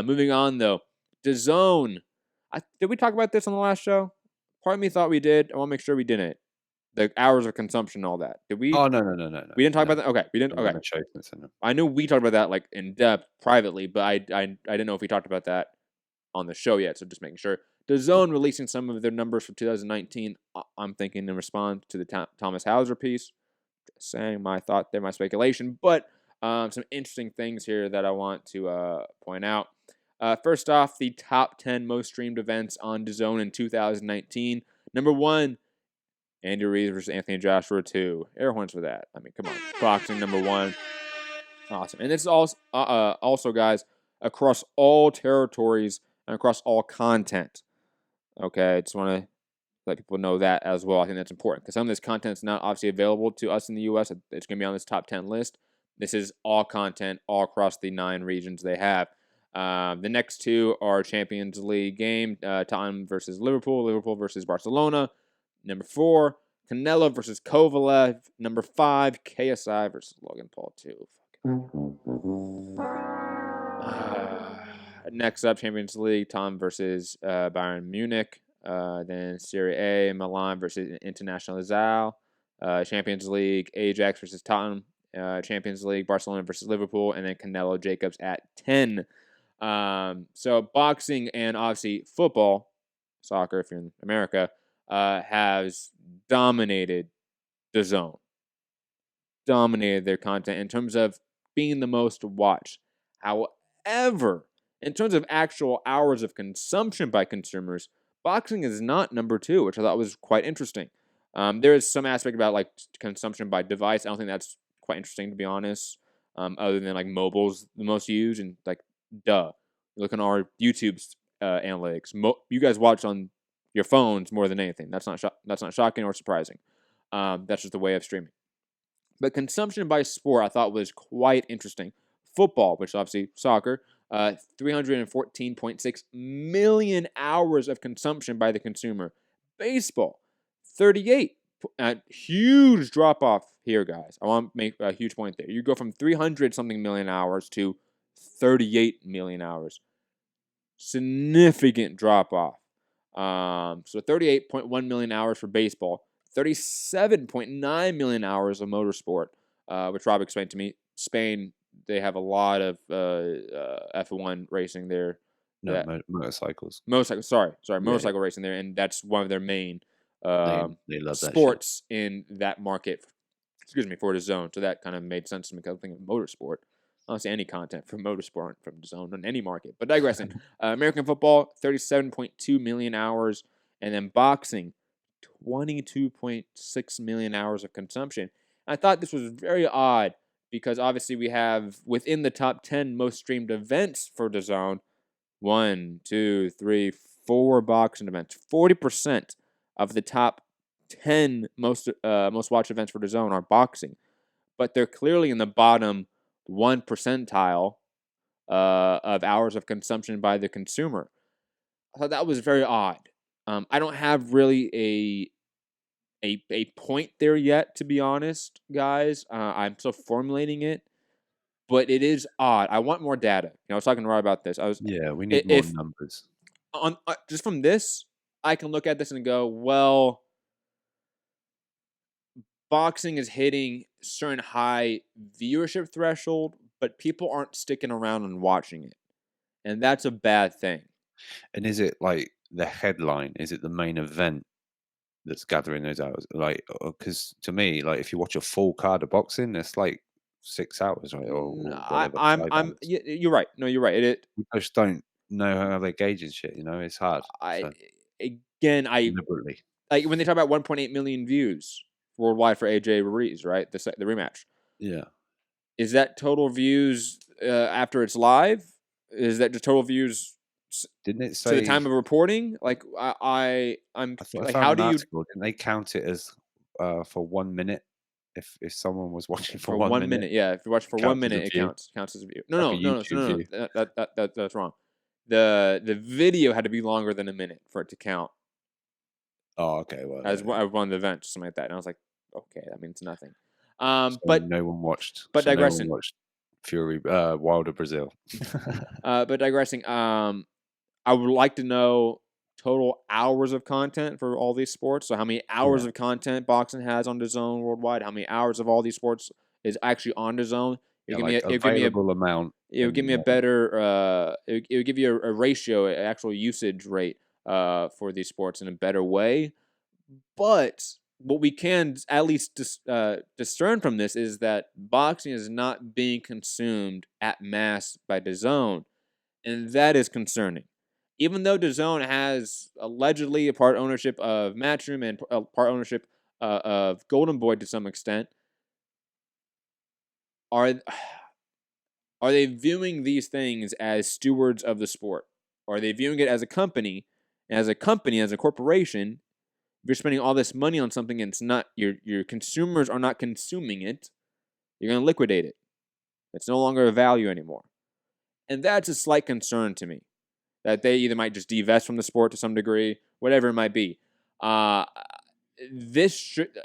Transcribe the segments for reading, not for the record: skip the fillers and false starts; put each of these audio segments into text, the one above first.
Moving on, though. DAZN. Did we talk about this on the last show? Part of me thought we did. I want to make sure we didn't. The hours of consumption and all that. Did we? Oh, no. We didn't talk about that? Okay, we didn't. Okay. I know we talked about that like in depth privately, but I didn't know if we talked about that on the show yet, so just making sure. DAZN releasing some of their numbers for 2019. I'm thinking in response to the Thomas Hauser piece. Just saying my thought there, my speculation, but some interesting things here that I want to point out. First off, the top 10 most streamed events on DAZN in 2019. Number 1, Andy Ruiz versus Anthony Joshua 2. Air horns for that. I mean, come on. Boxing number 1. Awesome. And this is also, guys, across all territories and across all content. Okay, I just want to let people know that as well. I think that's important because some of this content is not obviously available to us in the U.S. It's going to be on this top 10 list. This is all content all across the 9 regions they have. The next 2 are Champions League game, Tottenham versus Liverpool, Liverpool versus Barcelona. Number 4, Canelo versus Kovalev. Number 5, KSI versus Logan Paul 2. Next up, Champions League, Tom versus Bayern Munich. Then Serie A, Milan versus Internazionale. Champions League, Ajax versus Tottenham. Champions League, Barcelona versus Liverpool. And then Canelo Jacobs at 10. So boxing and obviously football, soccer if you're in America, has dominated DAZN. Dominated their content in terms of being the most watched. However, in terms of actual hours of consumption by consumers, boxing is not number 2, which I thought was quite interesting. There is some aspect about like consumption by device. I don't think that's quite interesting, to be honest. Other than like mobile's the most used, and like look on our YouTube's analytics. You guys watch on your phones more than anything. That's not shocking or surprising. That's just the way of streaming. But consumption by sport I thought was quite interesting. Football, which is obviously soccer, 314.6 million hours of consumption by the consumer. Baseball, 38. Huge drop off here, guys. I want to make a huge point there. You go from 300-something million hours to 38 million hours. Significant drop off. So 38.1 million hours for baseball, 37.9 million hours of motorsport, which Rob explained to me. Spain, they have a lot of F1 racing there. No, motorcycles. Motorcycle racing there, and that's one of their main they love sports in that market. For DAZN. So that kind of made sense to me because I think of motorsport. I don't see any content from motorsport from DAZN on any market. But digressing, American football, 37.2 million hours, and then boxing, 22.6 million hours of consumption. And I thought this was very odd because obviously we have within the top 10 most streamed events for DAZN, 1, 2, 3, 4 boxing events. 40% of the top 10 most watched events for DAZN are boxing, but they're clearly in the bottom 1 percentile of hours of consumption by the consumer. I thought that was very odd. I don't have really a point there yet, to be honest, guys. I'm still formulating it, but it is odd. I want more data. I was talking to Rob about this. We need more numbers. Just from this, I can look at this and go, well, boxing is hitting certain high viewership threshold, but people aren't sticking around and watching it. And that's a bad thing. And is it like the headline? Is it the main event that's gathering those hours? Like, because to me, like if you watch a full card of boxing, it's like 6 hours, right? Or whatever. You're right. No, you're right. I just don't know how they're gauging shit. It's hard. Deliberately, like when they talk about 1.8 million views worldwide for AJ Ruiz, right? The rematch. Yeah. Is that total views after it's live? Is that just total views? Didn't it say to the time of reporting? Like I'm like, how do you? Didn't they count it as for 1 minute? If someone was watching for 1 minute, yeah. If you watch for 1 minute, it counts as a view. No. That's wrong. The video had to be longer than a minute for it to count. Oh, okay. Well, as one of the events, something like that. And I was like, okay, that means nothing. But no one watched. But digressing. Fury, Wilder, Brazil. But digressing, I would like to know total hours of content for all these sports. So how many hours Yeah, of content boxing has on DAZN worldwide? How many hours of all these sports is actually on DAZN? yeah, Give me like a, it'll give me a available amount it would give and me a better it would give you a ratio, an actual usage rate for these sports in a better way. But what we can at least discern from this is that boxing is not being consumed at mass by DAZN, and that is concerning. Even though DAZN has allegedly a part ownership of Matchroom and a part ownership of Golden Boy to some extent, are are they viewing these things as stewards of the sport? Or are they viewing it as a company? And as a company, as a corporation, if you're spending all this money on something and it's not your consumers are not consuming it, you're going to liquidate it. It's no longer a value anymore. And that's a slight concern to me. That they either might just divest from the sport to some degree, whatever it might be. Uh, this should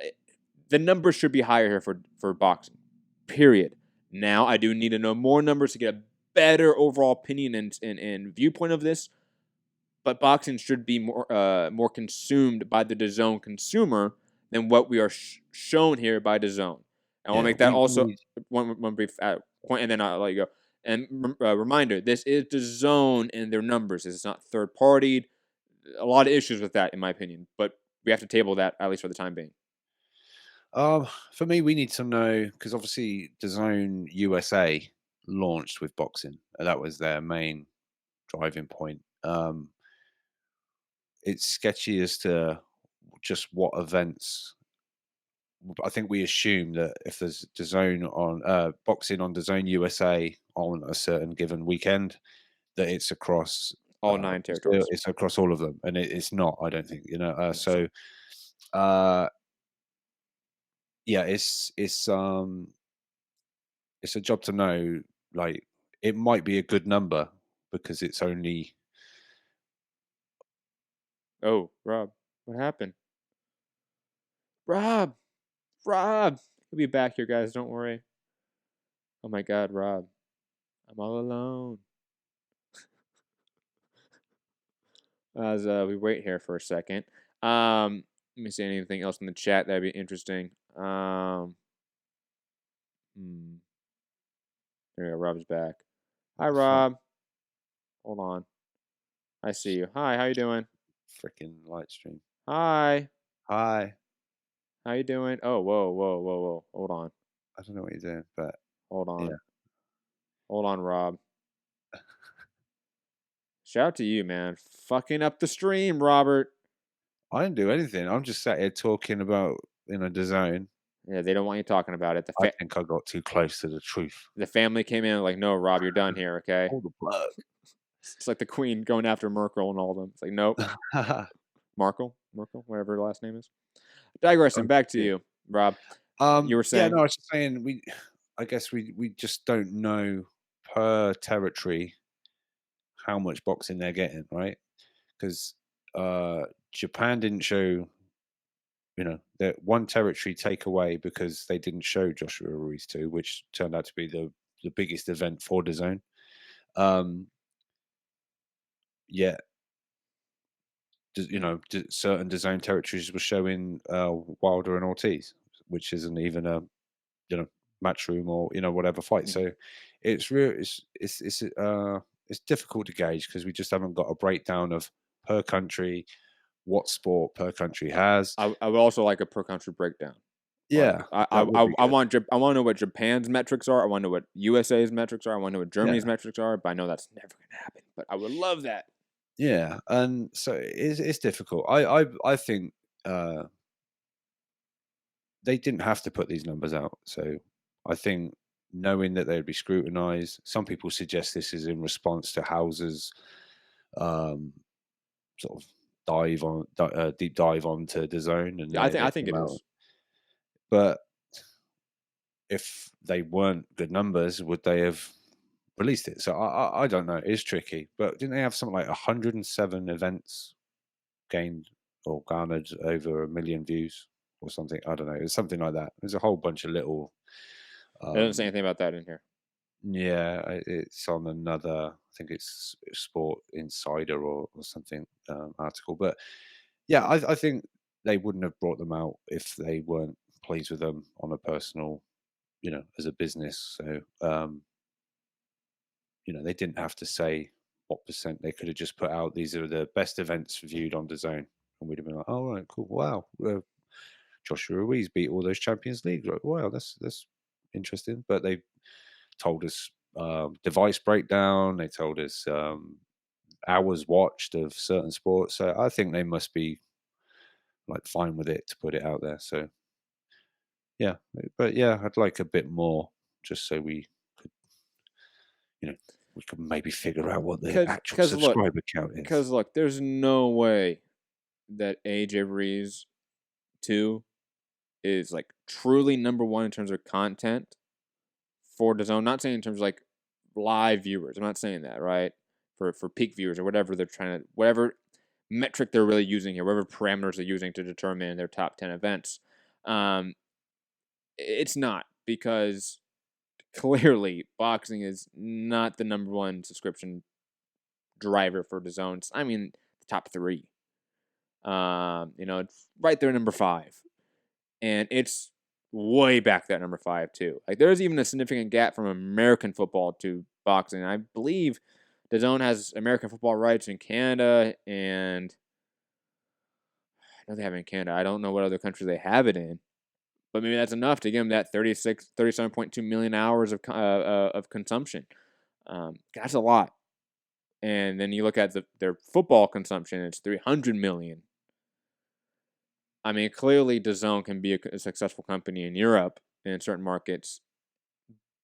the numbers should be higher here for boxing. Period. Now I do need to know more numbers to get a better overall opinion and viewpoint of this. But boxing should be more consumed by the DAZN consumer than what we are shown here by DAZN. I want to yeah, make that we also need. one brief point, and then I'll let you go. And reminder: this is DAZN and their numbers. This is not third partied. A lot of issues with that, in my opinion. But we have to table that at least for the time being. For me, we need to know because obviously DAZN USA launched with boxing. And that was their main driving point. It's sketchy as to just what events. I think we assume that if there's DAZN on boxing on DAZN USA on a certain given weekend, that it's across All 9 Brazil, territories. it's across all of them, and it's not. I don't think you know. Sure. Uh, yeah, it's a job to know. Like it might be a good number because it's only. Oh, Rob, what happened? Rob, Rob, he'll be back here, guys. Don't worry. Oh my God, Rob, I'm all alone. As we wait here for a second. Let me see anything else in the chat that'd be interesting. Hmm. There we go. Rob's back. Hi, Rob. Hold on. I see you. Hi. How you doing? Freaking light stream. Hi. Hi. How you doing? Oh, whoa, whoa, whoa, whoa. Hold on. I don't know what you're doing, but Hold yeah. on. Hold on, Rob. Shout out to you, man. Fucking up the stream, Robert. I didn't do anything. I'm just sat here talking about DAZN. Yeah, they don't want you talking about it. I think I got too close to the truth. The family came in like, no, Rob, you're done here, okay? Pull the plug. It's like the Queen going after Merkel and all of them. It's like, nope. Merkel, whatever her last name is. Digressing, back to you, Rob. You were Yeah, no, saying, I was just saying I guess we just don't know per territory how much boxing they're getting, right? Because Japan didn't show, that one territory takeaway because they didn't show Joshua Ruiz 2, which turned out to be the biggest event for the zone. Yet, certain DAZN territories were showing Wilder and Ortiz, which isn't even a matchroom or whatever fight. So it's real. It's difficult to gauge because we just haven't got a breakdown of per country what sport per country has. I would also like a per country breakdown. Like, Yeah, that would be I good. want I want to know what Japan's metrics are. I want to know what USA's metrics are. I want to know what Germany's Yeah, metrics are. But I know that's never going to happen. But I would love that. yeah, and so it's difficult. I think they didn't have to put these numbers out. So I think knowing that they'd be scrutinized, some people suggest this is in response to Hauser's um, sort of deep dive onto the zone, and Yeah, they I think came it out. is. But if they weren't good numbers, would they have released it? So I don't know. It's tricky. But didn't they have something like 107 events gained or garnered over 1 million views or something? I don't know. It's something like that. There's a whole bunch of little. It doesn't say Um, anything about that in here. Yeah, it's on another. I think it's Sport Insider or something article. But yeah, I think they wouldn't have brought them out if they weren't pleased with them on a personal, as a business. So they didn't have to say what percent. They could have just put out these are the best events viewed on DAZN, and we'd have been like, oh right, cool, wow. Joshua Ruiz beat all those Champions League. Right? Wow, that's interesting. But they told us device breakdown. They told us hours watched of certain sports. So I think they must be like fine with it to put it out there. So yeah, but yeah, I'd like a bit more just so you know, we could maybe figure out what the actual Because look, subscriber count is. there's no way that AJ Breeze 2 is like truly number one in terms of content for DAZN. Not saying in terms of like live viewers. I'm not saying that, right? For peak viewers or whatever they're trying to, whatever metric they're really using here, whatever parameters they're using to determine their top 10 events. It's not, because clearly boxing is not the number one subscription driver for DAZN. I mean, the top three. It's right there, number 5. And it's way back there, number 5 too. Like, there's even a significant gap from American football to boxing. I believe DAZN has American football rights in Canada, and I know they have it in Canada. I don't know what other countries they have it in, but maybe that's enough to give them that 37.2 million hours of consumption. That's a lot. And then you look at their football consumption, it's 300 million. I mean, clearly DAZN can be a successful company in Europe and in certain markets,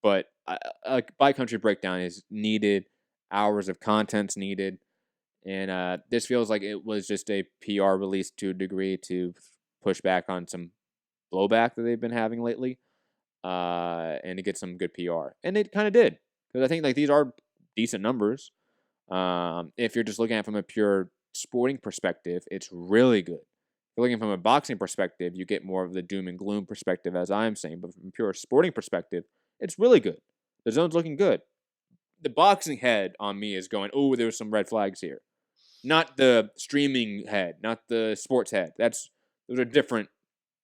but a by country breakdown is needed. Hours of content's needed. And this feels like it was just a PR release to a degree to push back on some blowback that they've been having lately, and to get some good PR. And it kind of did, because I think like these are decent numbers. If you're just looking at it from a pure sporting perspective, it's really good. If you're looking from a boxing perspective, you get more of the doom and gloom perspective, as I'm saying. But from a pure sporting perspective, it's really good. DAZN's looking good. The boxing head on me is going, oh, there's some red flags here. Not the streaming head, not the sports head. Those are different.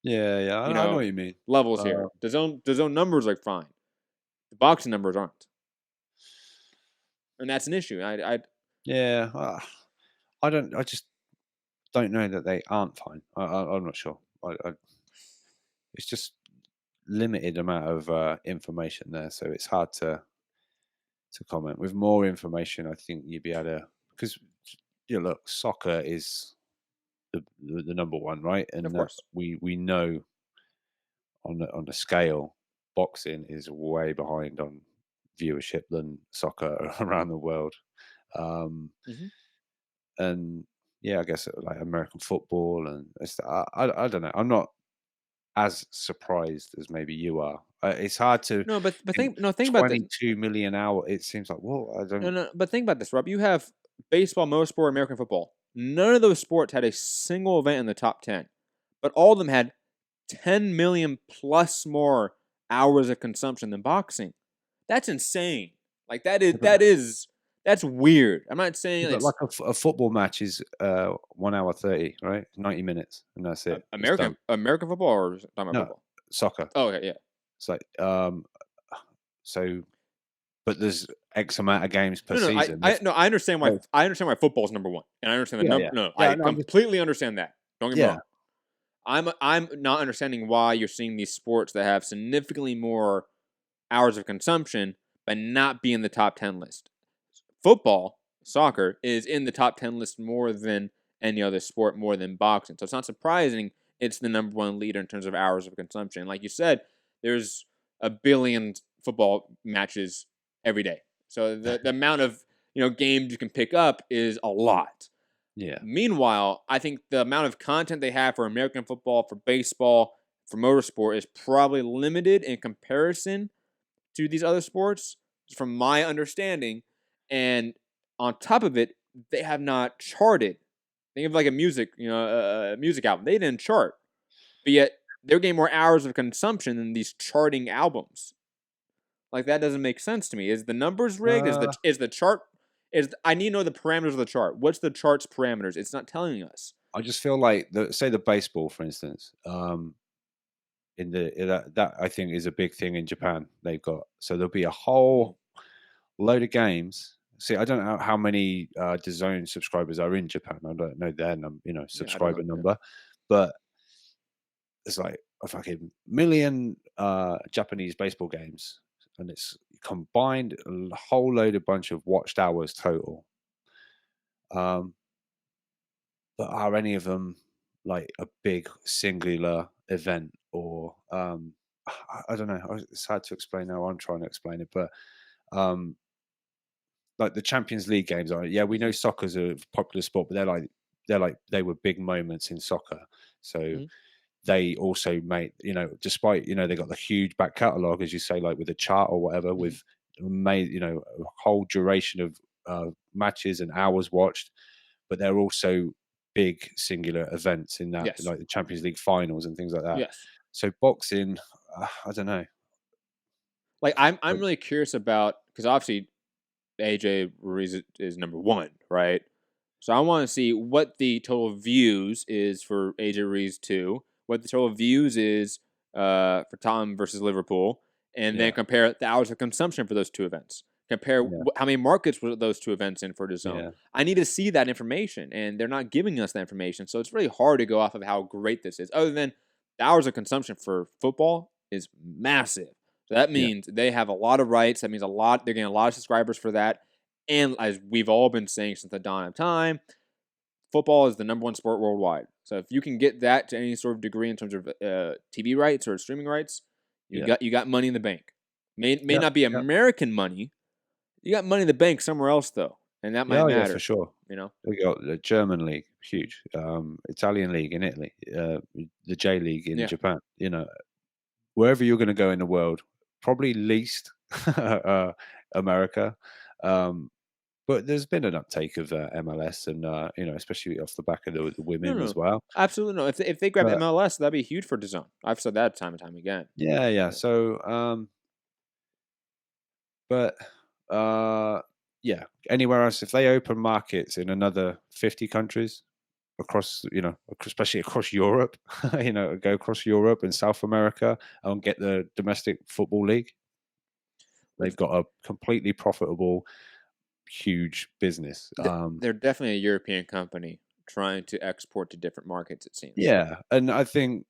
Yeah, I know what you mean. Levels here. DAZN numbers are fine. The boxing numbers aren't, and that's an issue. Yeah, I just don't know that they aren't fine. I'm not sure. It's just limited amount of information there, so it's hard to comment. With more information, I think you'd be able to, because look, soccer is the number one, right? And of course, we know on the scale, boxing is way behind on viewership than soccer around the world. mm-hmm. And yeah, I guess like American football and I don't know. I'm not as surprised as maybe you are. It's hard to No, but think think about this. 22 million hour. It seems like, well, I don't. No, but think about this, Rob. You have baseball, motorsport, American football. None of those sports had a single event in the top 10, but all of them had 10 million plus more hours of consumption than boxing. That's insane. Like that's weird. I'm not saying But like a football match is 1 hour 30, right? 90 minutes, and that's it. It's done. American football, or talking about No, football? soccer. Oh, okay, yeah. It's like so, but there's X amount of games per No, season. I understand why. I understand why football is number one, and I understand the number. Yeah. No, Yeah, I no, completely understand that. Don't get me Yeah. wrong. I'm not understanding why you're seeing these sports that have significantly more hours of consumption but not be in the top 10 list. Football, soccer, is in the top 10 list more than any other sport, more than boxing. So it's not surprising it's the number one leader in terms of hours of consumption. Like you said, there's a billion football matches every day. So the amount of games you can pick up is a lot. Yeah. Meanwhile, I think the amount of content they have for American football, for baseball, for motorsport is probably limited in comparison to these other sports, from my understanding. And on top of it, they have not charted. Think of like a music album. They didn't chart, but yet they're getting more hours of consumption than these charting albums. Like that doesn't make sense to me. Is the numbers rigged? Uh, Is the chart? I need to know the parameters of the chart. What's the chart's parameters? It's not telling us. I just feel like say the baseball, for instance, that I think is a big thing in Japan. They've got so there'll be a Mm, whole load of games. See, I don't know how many DAZN subscribers are in Japan. I don't know their yeah, I don't subscriber know. Yeah. number, but it's like a fucking million Japanese baseball games, and it's combined a whole load of bunch of watched hours total. Um, but are any of them like a big singular event or I don't know. It's hard to explain how I'm trying to explain it, but um, like the Champions League games are. Yeah, we know Mm-hmm. soccer's a popular sport, but they were big moments in soccer. So Mm-hmm. they also made despite they got the huge back catalogue, as you say, like with a chart or whatever, Mm-hmm. with made a whole duration of matches and hours watched, but they're also big singular events in that, Yes. like the Champions League finals and things like that. Yes. So boxing, I don't know. Like I'm Like, really curious about because obviously AJ Ruiz is number one, right? So I want to see what the total views is for AJ Ruiz 2, what the total views is for Tottenham versus Liverpool, and then yeah, compare the hours of consumption for those two events. Compare yeah, how many markets were those two events in for the zone. yeah, I need to see that information, and they're not giving us that information. So it's really hard to go off of how great this is. Other than the hours of consumption for football is massive. So that yeah, means they have a lot of rights. That means a lot. They're getting a lot of subscribers for that. And as we've all been saying since the dawn of time, football is the number one sport worldwide. So if you can get that to any sort of degree in terms of TV rights or streaming rights, yeah, you got money in the bank. May yeah, not be yeah, American money. You got money in the bank somewhere else though, and that yeah, might oh, yeah, for matter. sure. You know. We got the German league, huge. Italian league in Italy, the J League in Yeah. Japan. Wherever you're going to go in the world, probably least America. Um, but there's been an uptake of MLS, and especially off the back of the No, women as no, well. absolutely no. If they grab But MLS, that'd be huge for DAZN. I've said that time and time again. yeah, yeah. Yeah. So, but yeah, anywhere else, if they open markets in another 50 countries across, especially across Europe, go across Europe and South America and get the domestic football league, they've Which got a completely profitable, huge business. they're definitely a European company trying to export to different markets. It seems. Yeah, and I think,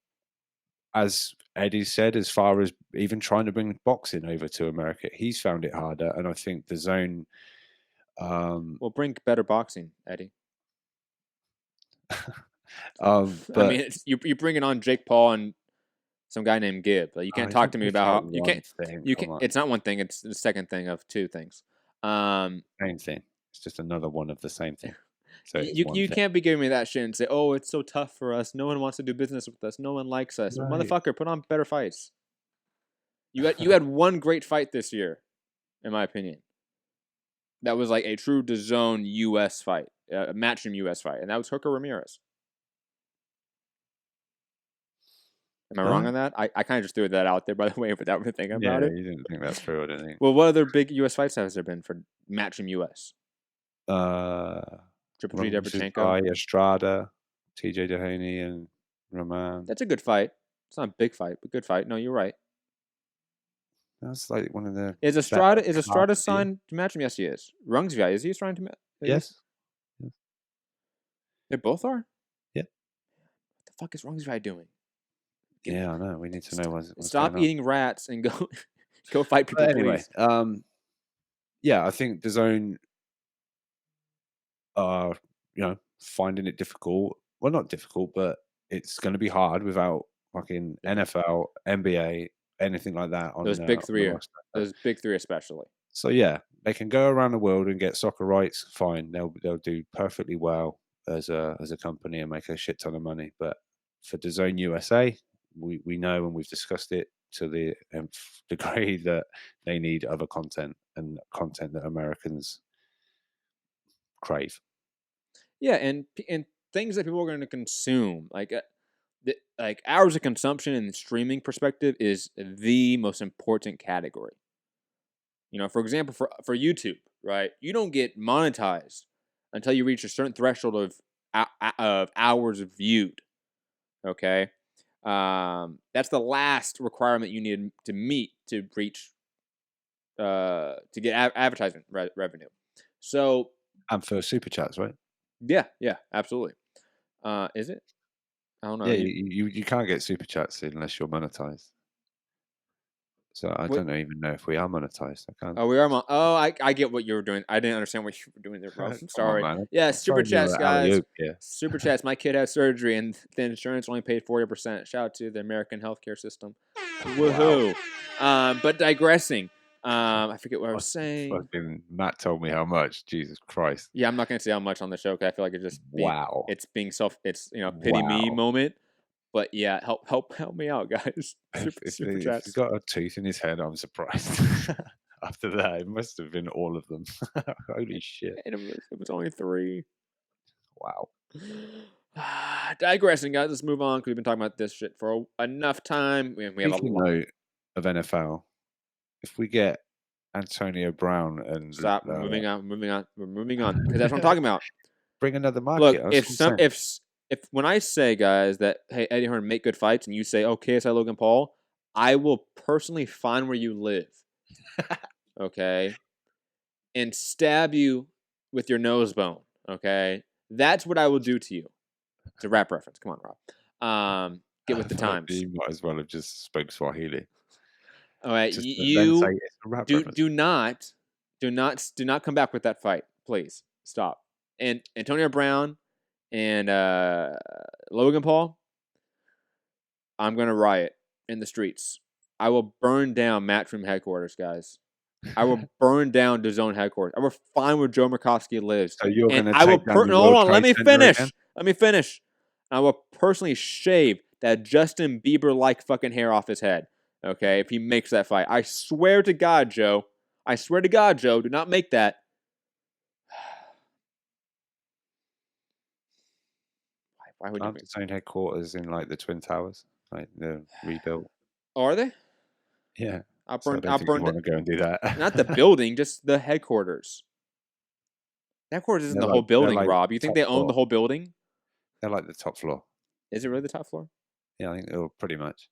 as Eddie said, as far as even trying to bring boxing over to America, he's found it harder, and I think the zone. Um, Well, bring better boxing, Eddie. I mean, but you bringing on Jake Paul and some guy named Gibb. Like, you can't he's talk not to me picking about out how you one can't. thing. You can. Come on, It's not one thing. It's the second thing of two things. same thing. It's just another one of the same thing. So it's one You thing. can't be giving me that shit and say, "Oh, it's so tough for us. No one wants to do business with us. No one likes us." Right. Motherfucker, put on better fights. You had one great fight this year, in my opinion. That was like a true DAZN U.S. fight, a matchroom U.S. fight, and that was Hooker Ramirez. Am I wrong Huh? on that? I kind of just threw that out there, by the way, without really thinking about Yeah, it. you didn't think that through, I don't think. Well, what other big U.S. fights has there been for Matchroom U.S.? Uh, Triple G Rumbles Debrchenko. by Estrada, TJ Dehaney, and Roman. That's a good fight. It's not a big fight, but good fight. No, you're right. That's like one of the better Is cards Estrada of the year. signed to Matchroom? Yes, he is. Rungsvi, is he signed to Matchroom? Yes. Yes. They both are. Yeah. What the fuck is Rungsvi doing? Yeah, I know. We need to know what's Stop going on. eating rats and go go fight people, But anyway, please. yeah, I think the zone are, finding it difficult. Well, not difficult, but it's going to be hard without fucking Yeah. NFL, NBA, anything like that on Those big on the three, roster. those big three especially. So yeah, they can go around the world and get soccer rights. Fine, they'll do perfectly well as a company and make a shit ton of money. But for DAZN USA, we know and we've discussed it to the nth degree that they need other content and content that Americans crave. Yeah, and things that people are going to consume, like hours of consumption and streaming perspective is the most important category. For example, for YouTube, right? You don't get monetized until you reach a certain threshold of hours viewed. Okay, that's the last requirement you need to meet to reach to get advertisement revenue. So, and for super chats, right? Yeah, absolutely. Is it? I don't know. Yeah, you can't get super chats unless you're monetized. So I What? don't even know if we are monetized. I can't. Oh, we are. I get what you were doing. I didn't understand what you were doing there, bro. I'm Come on, sorry. man. Yeah, I'm super throwing you chats, an guys. alley-oop here. Super chats. My kid has surgery, and the insurance only paid 40%. Shout out to the American healthcare system. Wow. Woohoo! But digressing. I forget what I was saying. Fucking Matt told me how much. Jesus Christ. Yeah, I'm not gonna say how much on the show because I feel like Wow. it's being it's pity me Wow. moment. But yeah, help me out, guys. Super If he's chats. got a tooth in his head, I'm surprised. After that, it must have been all of them. Holy shit. And it was only 3. Wow. Digressing, guys. Let's move on because we've been talking about this shit for enough time. We have a Speaking lot. of NFL, if we get Antonio Brown and Stop. We're moving on. We're moving on because that's what I'm talking about. bring another Look, market. if when I say, guys, that hey, Eddie Hearn make good fights, and you say, oh, KSI Logan Paul, I will personally find where you live, okay, and stab you with your nose bone, okay. That's what I will do to you. It's a rap reference. Come on, Rob. Get with the times. You might as well have just spoke Swahili. All right, Just then say you it's a rap do reference. do not come back with that fight, please. Stop. And Antonio Brown and Logan Paul, I'm gonna riot in the streets. I will burn down Matchroom headquarters, guys. I will burn down DAZN headquarters. I will find where Joe Murkowski lives. So you're And going to I will take down the hold World on, let Trade me Center finish. again? Let me finish. I will personally shave that Justin Bieber like fucking hair off his head. Okay, if he makes that fight. I swear to God, Joe. I swear to God, Joe, do not make that. Why would you Aren't make the same headquarters in like the Twin Towers? Like the rebuilt? Oh, are they? Yeah. I'll So I burn don't think you it. want to go and do that. Not the building, just the headquarters. The headquarters isn't the whole building, like Rob. You think top they own floor. the whole building? They're like the top floor. Is it really the top floor? Yeah, I think they're pretty much.